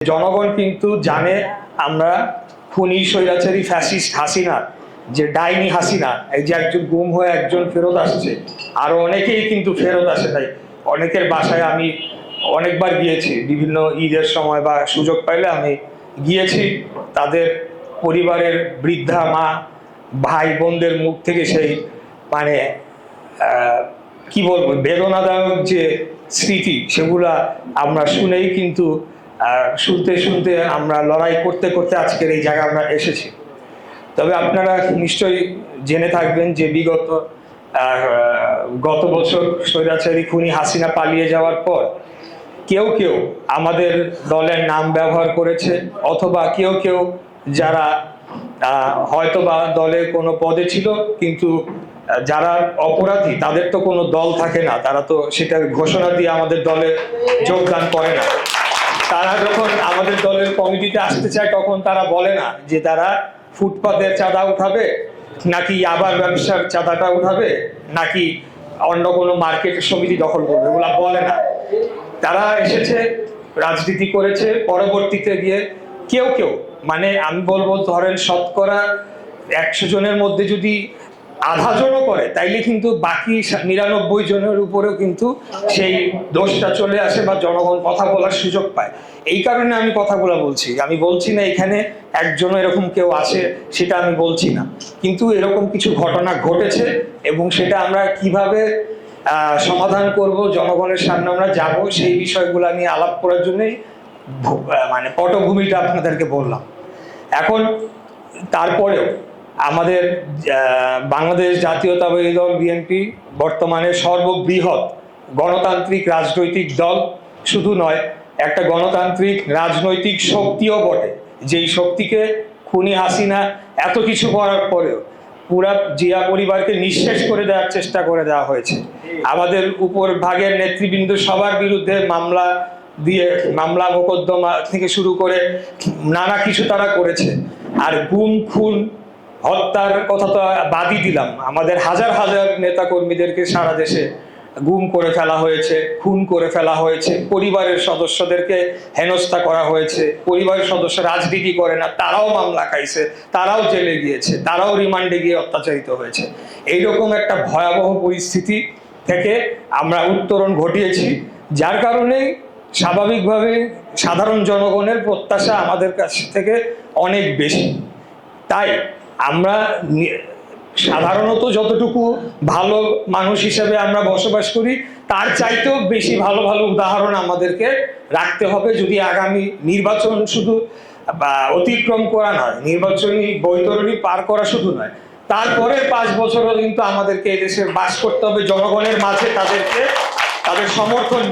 জনগণ কিন্তু জানে আমরা খুনি স্বৈরাচারী ফ্যাসিস্ট হাসিনা, যে ডাইনি হাসিনা, এই যে একজন গুম হয়ে একজন ফেরত আসছে, আরো অনেকেই কিন্তু ফেরত আসে। তাই অনেকের বাসায় আমি অনেকবার গিয়েছি, বিভিন্ন ঈদের সময় বা সুযোগ পাইলে আমি গিয়েছি। তাদের পরিবারের বৃদ্ধা মা ভাই বোনদের মুখ থেকে সেই মানে কি বলবো বেদনাদায়ক যে স্মৃতি, সেগুলা আমরা শুনেই কিন্তু শুনতে শুনতে আমরা লড়াই করতে করতে আজকের এই জায়গায় আমরা এসেছি। তবে আপনারা নিশ্চয়ই জেনে থাকবেন যে গত বছর স্বৈরাচারী খুনি হাসিনা পালিয়ে যাওয়ার পর কেউ কেউ আমাদের দলের নাম ব্যবহার করেছে, অথবা কেউ কেউ যারা হয়তোবা দলের কোনো পদে ছিল কিন্তু যারা অপরাধী তাদের তো কোনো দল থাকে না, তারা তো সেটা ঘোষণা দিয়ে আমাদের দলে যোগদান করে না। তারা যখন আমাদের দলের কমিটিতে আসতে চায় তখন তারা বলে না যে তারা ফুটপাতের চাঁদা উঠাবে, নাকি আবার ব্যবসার চাঁদাটা উঠাবে, নাকি অন্য কোনো মার্কেটের সমিতি দখল করবে, এগুলা বলে না। তারা এসেছে, রাজনীতি করেছে, পরবর্তীতে গিয়ে কেউ কেউ মানে আমি বলবো ধরেন শতকরা 100 জনের মধ্যে যদি আধা জনও করে তাইলে কিন্তু বাকি 99 জনের উপরেও কিন্তু সেই দোষটা চলে আসে বা জনগণ কথা বলার সুযোগ পায়। এই কারণে আমি কথাগুলো বলছি। আমি বলছি না এখানে একজনও এরকম কেউ আছে, সেটা আমি বলছি না, কিন্তু এরকম কিছু ঘটনা ঘটেছে এবং সেটা আমরা কিভাবে সমাধান করব, জনগণের সামনে আমরা যাব, সেই বিষয়গুলো নিয়ে আলাপ করার জন্যই মানে পটভূমিটা আপনাদেরকে বললাম। এখন তারপরেও আমাদের বাংলাদেশ জাতীয়তাবাদী দল বিএনপি বর্তমানে সর্ববৃহৎ গণতান্ত্রিক রাজনৈতিক দল শুধু নয়, একটা গণতান্ত্রিক রাজনৈতিক শক্তিও বটে, যেই শক্তিকে খুনি হাসিনা এত কিছু করার পরেও পুরা জিয়া পরিবারকে নিঃশেষ করে দেওয়ার চেষ্টা করে দেওয়া হয়েছে। আমাদের উপর ভাগের নেতৃবৃন্দ সবার বিরুদ্ধে মামলা মোকদ্দমা থেকে শুরু করে নানা কিছু তারা করেছে। আর গুম খুন হত্যার কথা তো বাদই দিলাম, আমাদের হাজার হাজার নেতা কর্মীদেরকে সারা দেশে গুম করে ফেলা হয়েছে, খুন করে ফেলা হয়েছে, পরিবারের সদস্যদেরকে হেনস্থা করা হয়েছে। পরিবারের সদস্য রাজনীতি করে না, তারাও মামলা খাইছে, তারাও জেলে গিয়েছে, তারাও রিমান্ডে গিয়ে অত্যাচারিত হয়েছে। এইরকম একটা ভয়াবহ পরিস্থিতি থেকে আমরা উত্তরণ ঘটিয়েছি, যার কারণে স্বাভাবিকভাবে সাধারণ জনগণের প্রত্যাশা আমাদের কাছ থেকে অনেক বেশি। তাই আমরা সাধারণত যতটুকু ভালো মানুষ হিসেবে আমরা বসবাস করি তার চাইতেও বেশি ভালো ভালো উদাহরণ আমাদেরকে রাখতে হবে, যদি আগামী নির্বাচন শুধু অতিক্রম করা নয়, নির্বাচনী বৈতরণী পার করা শুধু নয়, তারপরের 5 বছরও কিন্তু আমাদেরকে এদেশে বাস করতে হবে জনগণের মাঝে, তাদের সমর্থন